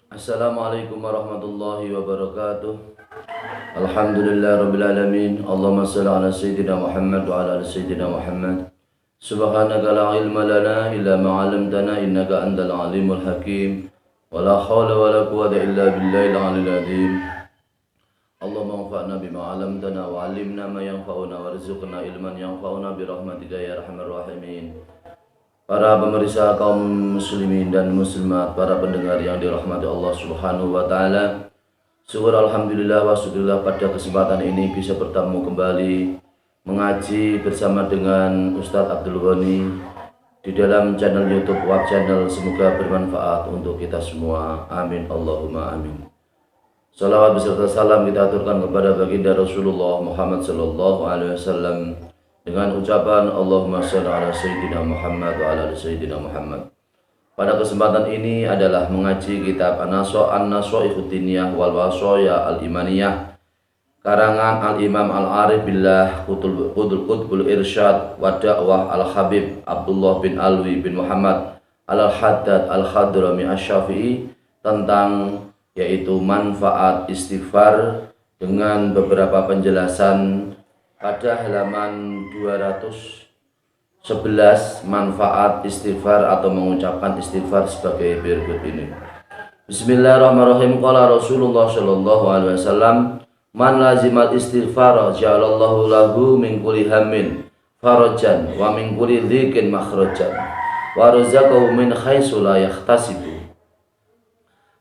Assalamualaikum warahmatullahi wabarakatuh. Alhamdulillah rabbil alamin. Allahumma shalli ala sayyidina Muhammad wa ala ali sayyidina Muhammad. Subhanaka la ilma lana illa ma 'allamtana innaka antal alimul hakim. Wa la haula wa la quwwata illa billahil aliyyil azim. Allahumma anfa'na bima 'allamtana wa 'allimna ma yanfa'una warzuqna ilman yanfa'una bi rahmatika ya arhamar rahimin. Para pemirsa kaum muslimin dan muslimat, para pendengar yang dirahmati Allah Subhanahu wa taala. Syukur alhamdulillah wa syukurillah pada kesempatan ini bisa bertemu kembali mengaji bersama dengan Ustadz Abdul Ghani di dalam channel YouTube Wab Channel. Semoga bermanfaat untuk kita semua. Amin Allahumma amin. Salawat beserta salam kita aturkan kepada baginda Rasulullah Muhammad sallallahu alaihi wasallam dengan ucapan Allahumma shalli ala sayyidina Muhammad wa ala ali sayyidina Muhammad. Pada kesempatan ini adalah mengaji kitab An-Nasoihud Diniyah wal Wasoya al-Imaniyah karangan Al-Imam Al-Arif Billah Qutbul Irsyad wa Da'wah Al-Habib Abdullah bin Alwi bin Muhammad Al-Haddad Al-Khadrami Asy-Syafi'i tentang yaitu manfaat istighfar dengan beberapa penjelasan pada halaman 211 manfaat istighfar atau mengucapkan istighfar sebagai berikut ini. Bismillahirrahmanirrahim. Qala Rasulullah sallallahu alaihi wasallam, man lazimal istighfar ja'alallahu lahu min kulli hammin farajan wa min kulli dhiqin makhrajan wa razaqahu min haitsu la yahtasibu.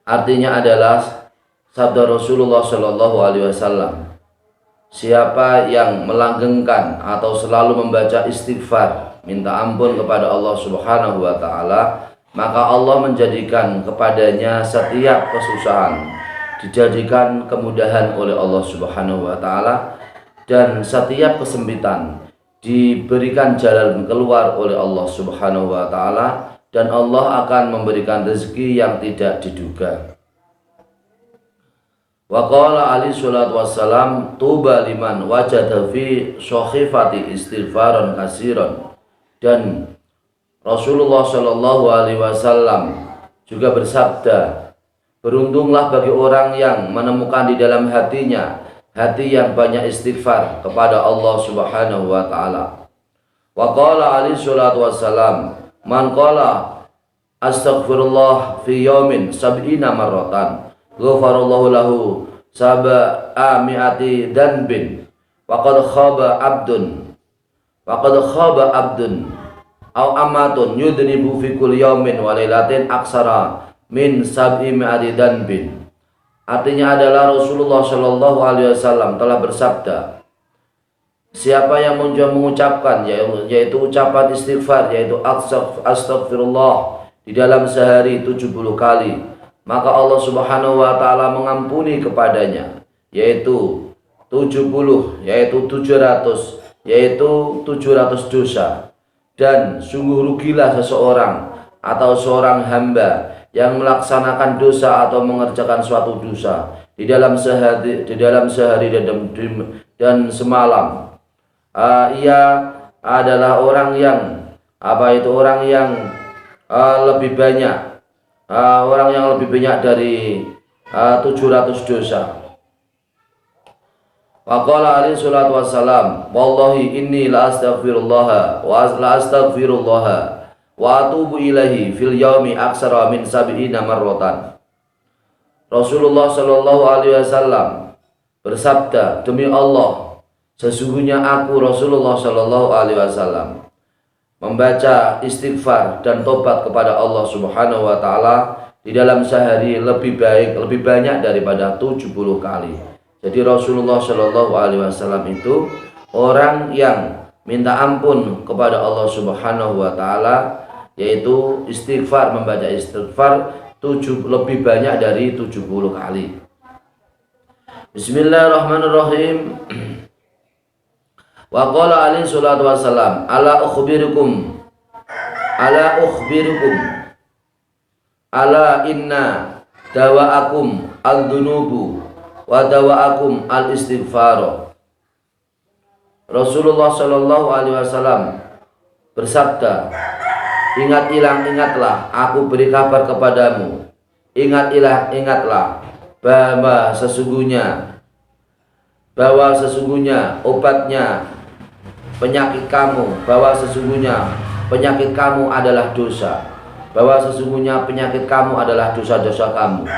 Artinya adalah sabda Rasulullah sallallahu alaihi wasallam, siapa yang melanggengkan atau selalu membaca istighfar, minta ampun kepada Allah Subhanahu wa taala, maka Allah menjadikan kepadanya setiap kesusahan dijadikan kemudahan oleh Allah Subhanahu wa taala, dan setiap kesempitan diberikan jalan keluar oleh Allah Subhanahu wa taala, dan Allah akan memberikan rezeki yang tidak diduga. Wa qala alaihi salatu wassalam, tuba liman wajada fi sohifati istighfaran kasiran. Dan Rasulullah sallallahu alaihi wasallam juga bersabda, beruntunglah bagi orang yang menemukan di dalam hatinya hati yang banyak istighfar kepada Allah Subhanahu wa taala. Wa qala alaihi salatu wassalam, man qala astaghfirullah fi yaumin sab'ina marratan ghafarallahu lahu sab'a mi'ati dhanbin wa qad khaba abdun aw amatun yudnibu fi kulli yaumin wa lailatin aksara min sab'i mi'ati dhanbin. Artinya adalah Rasulullah Shallallahu alaihi wasallam telah bersabda, siapa yang mengucapkan yaitu ucapan istighfar, yaitu astaghfirullah di dalam sehari 70 kali, maka Allah Subhanahu wa taala mengampuni kepadanya yaitu 700 dosa. Dan sungguh rugilah seseorang atau seorang hamba yang melaksanakan dosa atau mengerjakan suatu dosa di dalam sehari dan semalam. Ia adalah orang yang lebih banyak dari 700 dosa. Wa qala alaihi salatu wassalam, wallahi inni la astaghfirullah wa atubu ilaihi fil yaumi aksara min sab'ina marratan. Rasulullah sallallahu alaihi wasallam bersabda, demi Allah, sesungguhnya aku Rasulullah sallallahu alaihi wasallam membaca istighfar dan tobat kepada Allah Subhanahu wa taala di dalam sehari lebih banyak daripada 70 kali. Jadi Rasulullah Shallallahu alaihi wasallam itu orang yang minta ampun kepada Allah Subhanahu wa taala, yaitu istighfar, membaca istighfar lebih banyak dari 70 kali. Bismillahirrahmanirrahim. Wa qala alaihi salatu wassalam, ala ukhbirukum ala inna dawa'akum al-dunubu wa dawa'akum al-istighfar. Rasulullah sallallahu alaihi wasallam bersabda, ingatlah, aku beri kabar kepadamu ingatlah bahwa sesungguhnya obatnya penyakit kamu, bahwa sesungguhnya penyakit kamu adalah dosa, bahwa sesungguhnya penyakit kamu adalah dosa-dosa kamu,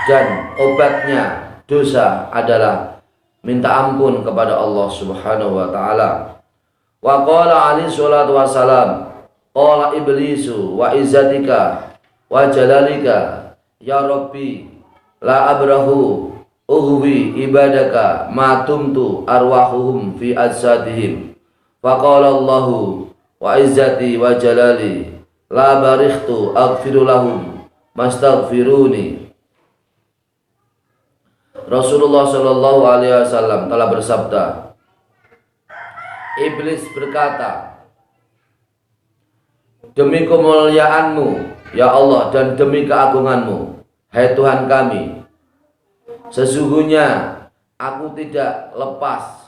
dan obatnya dosa adalah minta ampun kepada Allah Subhanahu wa taala. Wa qala alaihi salatu wassalam, qala iblisu wa izzatika wa jalalika ya rabbi la abrahu uhwi ibadaka ma tumtu arwahuhum fi ajsadihim. Faqala Allahu wa izzati wa jalali la barikhtu aghfiru lahum mastaghfiruni. Rasulullah Shallallahu Alaihi Wasallam telah bersabda, iblis berkata, demi kemuliaanmu ya Allah dan demi keagunganmu, hai Tuhan kami, sesungguhnya aku tidak lepas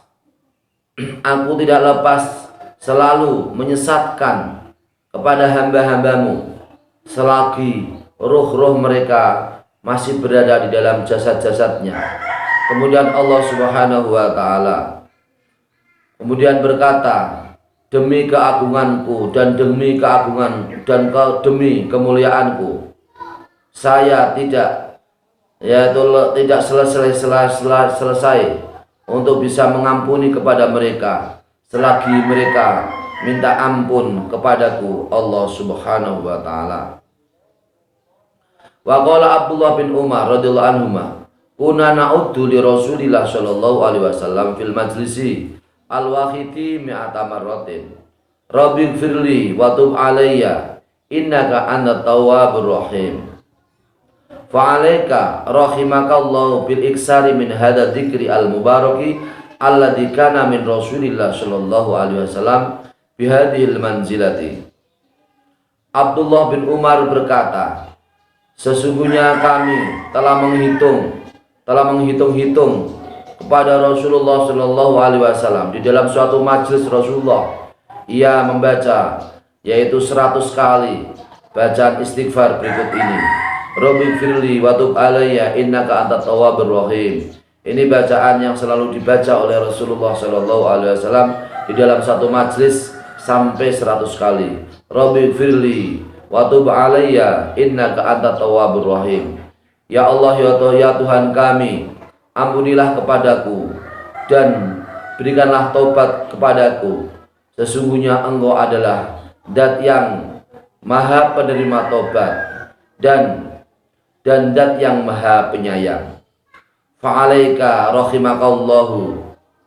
selalu menyesatkan kepada hamba-hambamu selagi ruh-ruh mereka masih berada di dalam jasad-jasadnya. Kemudian Allah Subhanahu wa taala kemudian berkata, demi keagunganku dan demi kemuliaanku, saya tidak selesai untuk bisa mengampuni kepada mereka selagi mereka minta ampun kepadaku, Allah Subhanahu wa taala. Wa qala Abdullah bin Umar radhiyallahu anhuma, kunna na'uddu li Rasulillah sallallahu alaihi wasallam fil majlisi al-wahidi mi'ata marratin, rabbi firli wa tub alayya innaka antat tawwabur rahim. Fa'alaika rahimakallahu bil iksari min hadha dzikri al-mubaraki alladzi kana min Rasulillah sallallahu alaihi wasallam bihadhil manzilati. Abdullah bin Umar berkata, sesungguhnya kami telah menghitung kepada Rasulullah Shallallahu Alaihi Wasallam di dalam suatu majelis Rasulullah, ia membaca yaitu 100 kali bacaan istighfar berikut ini, Rabbi firli wa tub alayya innaka antat tawwabur rahim. Ini bacaan yang selalu dibaca oleh Rasulullah Shallallahu Alaihi Wasallam di dalam satu majelis sampai 100 kali, Rabbi firli wa tub alayya innaka antat tawwabur rahim. Ya Allah ya Tuhan kami, ampunilah kepadaku dan berikanlah taubat kepadaku, sesungguhnya Engkau adalah Dat yang Maha penerima taubat dan Dat yang Maha penyayang. Fa'alaika rahimakallahu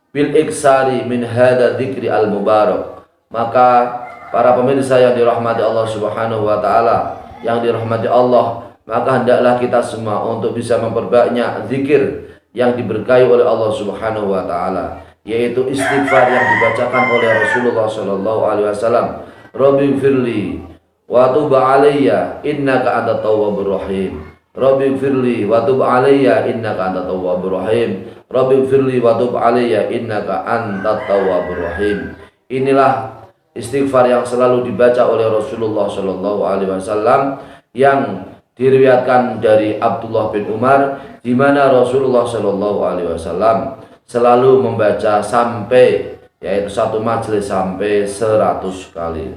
bil iksari min hadza dzikri al mubarak. Maka para pemirsa yang dirahmati Allah Subhanahu wa taala, yang dirahmati Allah, maka hendaklah kita semua untuk bisa memperbanyak zikir yang diberkahi oleh Allah Subhanahu wa taala, yaitu istighfar yang dibacakan oleh Rasulullah sallallahu alaihi wasallam, Rabbi firli wa tub alayya innaka antat tawwabur rahim. Rabbi firli wa tub alayya innaka antat tawwabur rahim. Rabbi firli wa tub alayya innaka antat tawwabur rahim. Inilah istighfar yang selalu dibaca oleh Rasulullah Shallallahu Alaihi Wasallam yang diriwayatkan dari Abdullah bin Umar, di mana Rasulullah Shallallahu Alaihi Wasallam selalu membaca sampai yaitu satu majelis sampai 100 kali.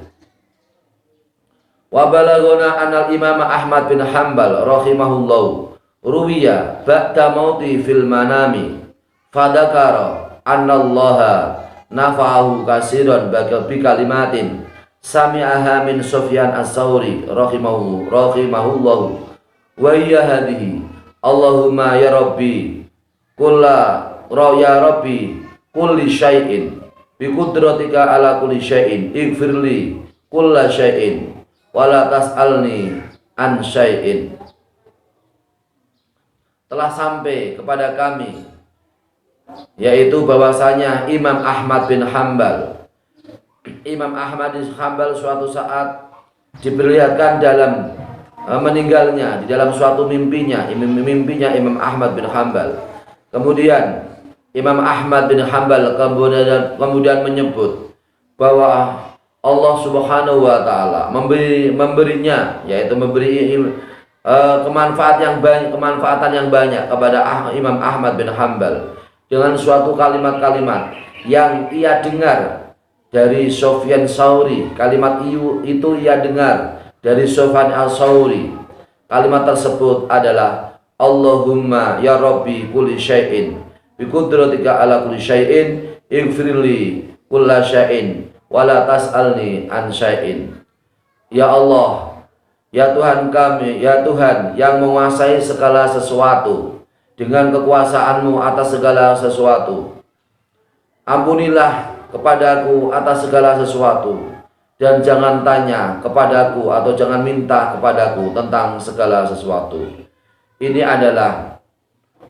Wa balagona anal Imam Ahmad bin Hanbal rahimahullahu ruwiya ba'da mauti fil manami fadakara annallaha nafa'ahu kasiran bi kalimatin sami'aha min Sufyan as-Sauri rahimahullahu wa hiya hadhihi Allahumma ya Rabbi kulli syai'in bi qudratika ala kulli syai'in ighfirli kulla syai'in wa la tas'alni an syai'in. Telah sampai kepada kami yaitu bahwasanya Imam Ahmad bin Hanbal suatu saat diperlihatkan dalam meninggalnya di dalam suatu mimpinya Imam Ahmad bin Hanbal. Kemudian Imam Ahmad bin Hanbal kemudian menyebut bahwa Allah Subhanahu wa taala memberinya, yaitu memberi kemanfaatan yang banyak kepada Imam Ahmad bin Hambal dengan suatu kalimat-kalimat yang ia dengar dari Sufyan Tsauri. Kalimat itu ia dengar dari Sufyan al-Tsauri. Kalimat tersebut adalah Allahumma ya Rabbi kulli syai'in bi qudratika ala kulli syai'in ighfirli kulla syai'in wa la tas'alni an syai'in. Ya Allah, ya Tuhan kami, ya Tuhan yang menguasai segala sesuatu dengan kekuasaan-Mu atas segala sesuatu, ampunilah kepadaku atas segala sesuatu, dan jangan tanya kepadaku atau jangan minta kepadaku tentang segala sesuatu. Ini adalah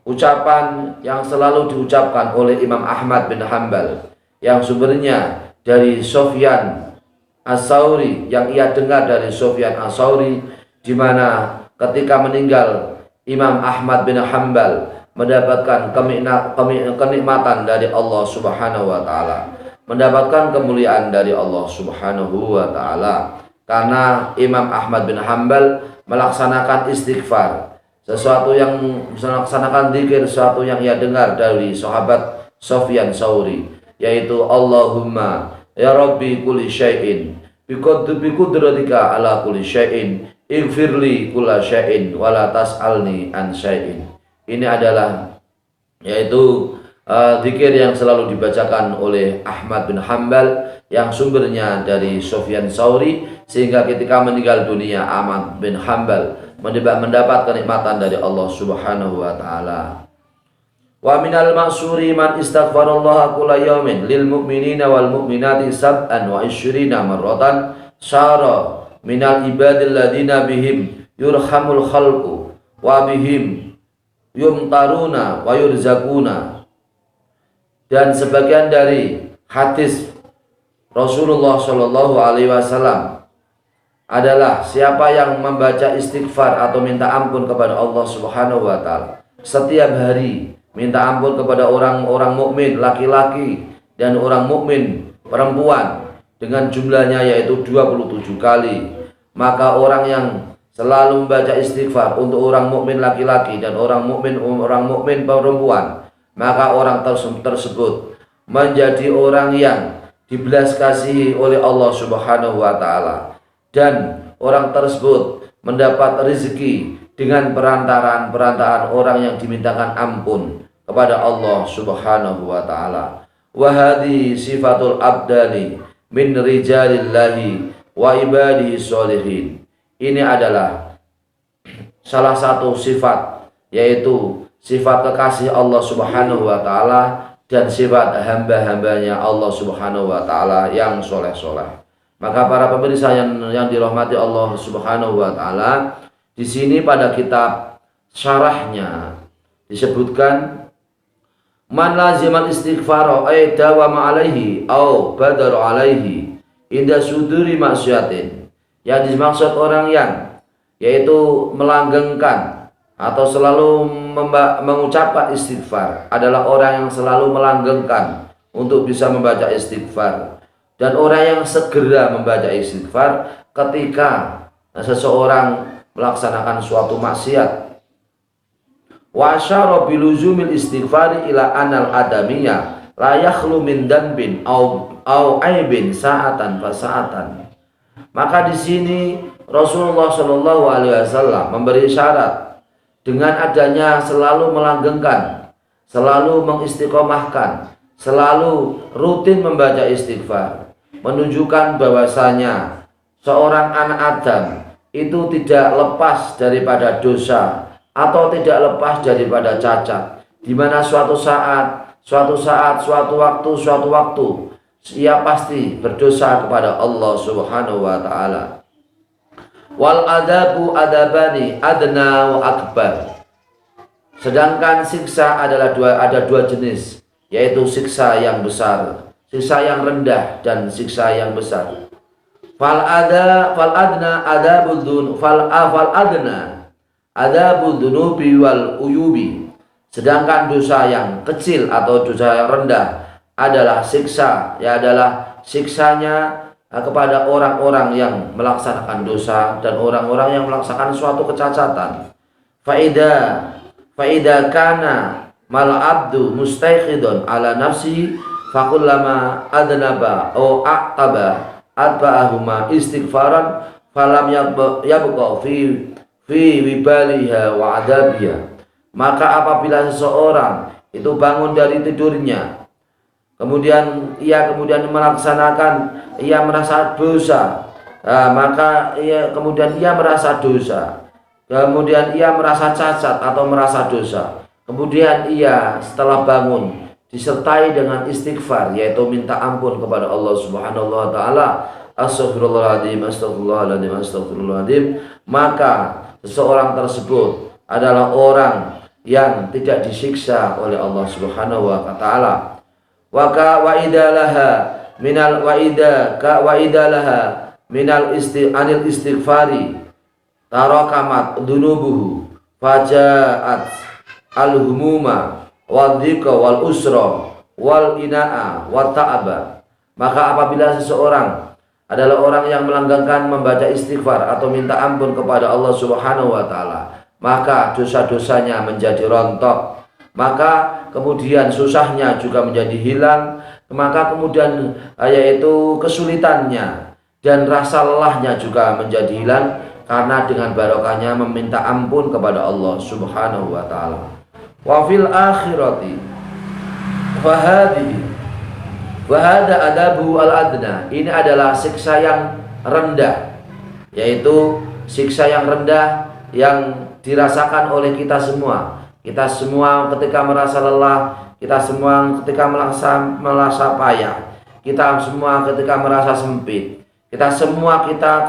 ucapan yang selalu diucapkan oleh Imam Ahmad bin Hambal yang sumbernya dari Sufyan Ats-Tsauri, yang ia dengar dari Sufyan Ats-Tsauri, di mana ketika meninggal Imam Ahmad bin Hambal mendapatkan kenikmatan dari Allah Subhanahu wa taala, mendapatkan kemuliaan dari Allah Subhanahu wa taala, karena Imam Ahmad bin Hambal melaksanakan istighfar, sesuatu yang melaksanakan zikir, sesuatu yang ia dengar dari sahabat Sufyan Tsauri, yaitu Allahumma ya Rabbi kulli syai'in bi qudratika ala kulli syai'in ighfirli kulla syai'in wa la tas'alni an syai'in. Ini adalah yaitu zikir yang selalu dibacakan oleh Ahmad bin Hambal yang sumbernya dari Sufyan Tsauri, sehingga ketika meninggal dunia Ahmad bin Hambal mendapat kenikmatan dari Allah Subhanahu wa taala. Wa minal ma'suri man istaghfarallaha kulla yawmin lil mu'minina wal mu'minati sab'an wa isyrina marratan syara minal ibadil ladina bihim yurhamul khalqu wa bihim yumtaruna wa yurzakuna. Dan sebagian dari hadis Rasulullah Shallallahu Alaihi Wasallam adalah siapa yang membaca istighfar atau minta ampun kepada Allah Subhanahu Wa Taala setiap hari, minta ampun kepada orang-orang mukmin laki-laki dan orang mukmin perempuan dengan jumlahnya yaitu 27 kali, maka orang yang selalu membaca istighfar untuk orang mukmin laki-laki dan orang mukmin perempuan, maka orang tersebut menjadi orang yang dibelas kasihi oleh Allah Subhanahu wa taala, dan orang tersebut mendapat rezeki dengan perantaraan orang yang dimintakan ampun kepada Allah Subhanahu wa taala. Wa hadhi sifatul abdani min rijalillahi wa ibadihi sholihin. Ini adalah salah satu sifat, yaitu sifat kekasih Allah Subhanahu wa taala dan sifat hamba-hambanya Allah Subhanahu wa taala yang soleh-soleh. Maka para pemirsa yang dirahmati Allah Subhanahu wa taala, di sini pada kitab syarahnya disebutkan man lazimal istighfar ay dawama alaihi au badar alaihi inda suduri maksiatin. Yang dimaksud orang yang yaitu melanggengkan atau selalu mengucapkan istighfar adalah orang yang selalu melanggengkan untuk bisa membaca istighfar, dan orang yang segera membaca istighfar ketika seseorang melaksanakan suatu maksiat. Wa asyara biluzumil istighfari ila anal adamiyya la yakhlu min danbin au aibin sa'atan fa sa'atan. Maka di sini Rasulullah Shallallahu Alaihi Wasallam memberi syarat dengan adanya selalu melanggengkan, selalu mengistiqomahkan, selalu rutin membaca istighfar, menunjukkan bahwasanya seorang anak Adam itu tidak lepas daripada dosa atau tidak lepas daripada cacat, di mana suatu waktu ia pasti berdosa kepada Allah Subhanahu wa taala. Wal adabu adabani adna wa akbar. Sedangkan siksa ada dua jenis, yaitu siksa yang besar, siksa yang rendah, dan siksa yang besar. Fal adna adabul dunubi wal uyubi. Sedangkan dosa yang kecil atau dosa yang rendah adalah siksanya kepada orang-orang yang melaksanakan dosa dan orang-orang yang melaksanakan suatu kecacatan. Faida kana mal abdu mustaiqidun ala nafsi fakullama adnaba au aqtaba atba'ahuma istighfaran falam yabqa fi wibaliha wa adabiha. Maka apabila seseorang itu bangun dari tidurnya, kemudian ia merasa dosa, maka kemudian ia merasa dosa, kemudian ia merasa cacat atau merasa dosa, kemudian ia setelah bangun disertai dengan istighfar, yaitu minta ampun kepada Allah Subhanahu wa taala, astaghfirullahaladzim, astaghfirullahaladzim, astaghfirullahaladzim, maka seseorang tersebut adalah orang yang tidak disiksa oleh Allah Subhanahu wa taala. Wa idalaha minal istighfari tarakamat dunubuhu fajaat al-humuma wadhika wal usra wal inaa wa ta'aba. Maka apabila seseorang adalah orang yang melanggengkan membaca istighfar atau minta ampun kepada Allah Subhanahu wa taala, maka dosa-dosanya menjadi rontok, maka kemudian susahnya juga menjadi hilang, maka kemudian yaitu kesulitannya dan rasa lelahnya juga menjadi hilang, karena dengan barokahnya meminta ampun kepada Allah Subhanahu wa taala. Wa fil akhirati fahada adabu al-adna. Ini adalah siksa yang rendah, yaitu siksa yang rendah yang dirasakan oleh kita semua. Kita semua ketika merasa lelah, kita semua ketika merasa payah, kita semua ketika merasa sempit, kita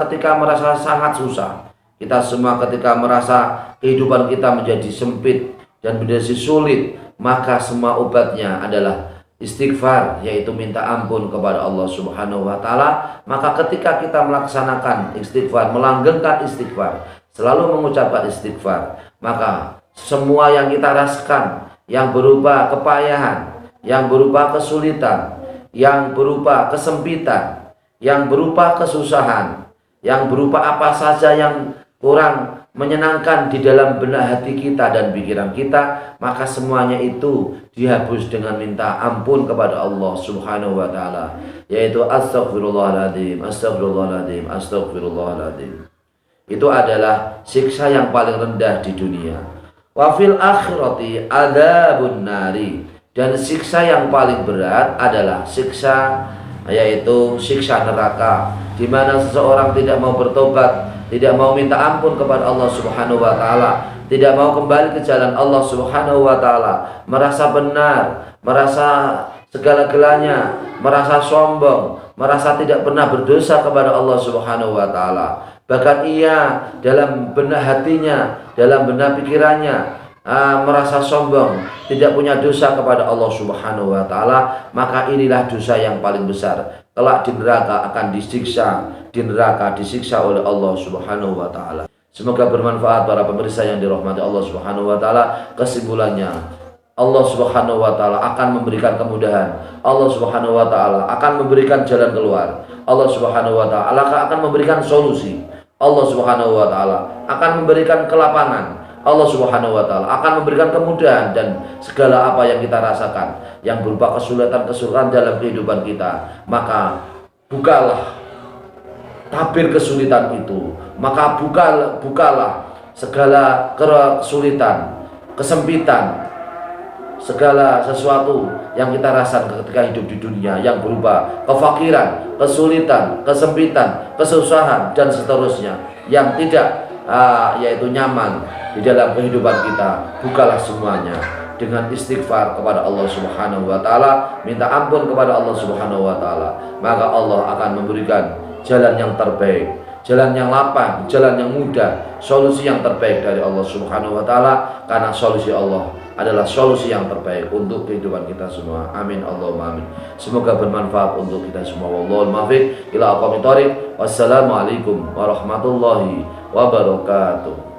ketika merasa sangat susah, kita semua ketika merasa kehidupan kita menjadi sempit dan menjadi sulit, maka semua obatnya adalah istighfar, yaitu minta ampun kepada Allah Subhanahu wa taala. Maka ketika kita melaksanakan istighfar, melanggengkan istighfar, selalu mengucapkan istighfar, maka semua yang kita rasakan, yang berupa kepayahan, yang berupa kesulitan, yang berupa kesempitan, yang berupa kesusahan, yang berupa apa saja yang kurang menyenangkan di dalam benak hati kita dan pikiran kita, maka semuanya itu dihapus dengan minta ampun kepada Allah Subhanahu wa taala, yaitu astaghfirullahaladzim, astaghfirullahaladzim, astaghfirullahaladzim. Itu adalah siksa yang paling rendah di dunia. Wa fil akhirati adzabun nari, dan siksa yang paling berat adalah siksa, yaitu siksa neraka, di mana seseorang tidak mau bertobat, tidak mau minta ampun kepada Allah Subhanahu wa taala, tidak mau kembali ke jalan Allah Subhanahu wa taala, merasa benar, merasa segala-galanya, merasa sombong, merasa tidak pernah berdosa kepada Allah Subhanahu wa taala. Bahkan ia dalam benak hatinya, dalam benak pikirannya merasa sombong, tidak punya dosa kepada Allah Subhanahu wa taala, maka inilah dosa yang paling besar. Kelak di neraka akan disiksa, di neraka disiksa oleh Allah Subhanahu wa taala. Semoga bermanfaat para pemirsa yang dirahmati Allah Subhanahu wa taala. Kesimpulannya, Allah Subhanahu wa taala akan memberikan kemudahan. Allah Subhanahu wa taala akan memberikan jalan keluar. Allah Subhanahu wa taala akan memberikan solusi. Allah Subhanahu wa taala akan memberikan kelapangan. Allah Subhanahu wa taala akan memberikan kemudahan dan segala apa yang kita rasakan yang berupa kesulitan-kesulitan dalam kehidupan kita, maka bukalah tabir kesulitan itu, maka bukalah segala kesulitan, kesempitan, segala sesuatu yang kita rasakan ketika hidup di dunia yang berupa kefakiran, kesulitan, kesempitan, kesusahan dan seterusnya yang tidak yaitu nyaman di dalam kehidupan kita. Bukalah semuanya dengan istighfar kepada Allah Subhanahu wa taala, minta ampun kepada Allah Subhanahu wa taala, maka Allah akan memberikan jalan yang terbaik, jalan yang lapang, jalan yang mudah, solusi yang terbaik dari Allah Subhanahu wa taala, karena solusi Allah adalah solusi yang terbaik untuk kehidupan kita semua. Amin Allahumma amin. Semoga bermanfaat untuk kita semua. Wallahul muwaffiq ila aqwamit thoriq. Wassalamualaikum warahmatullahi wabarakatuh.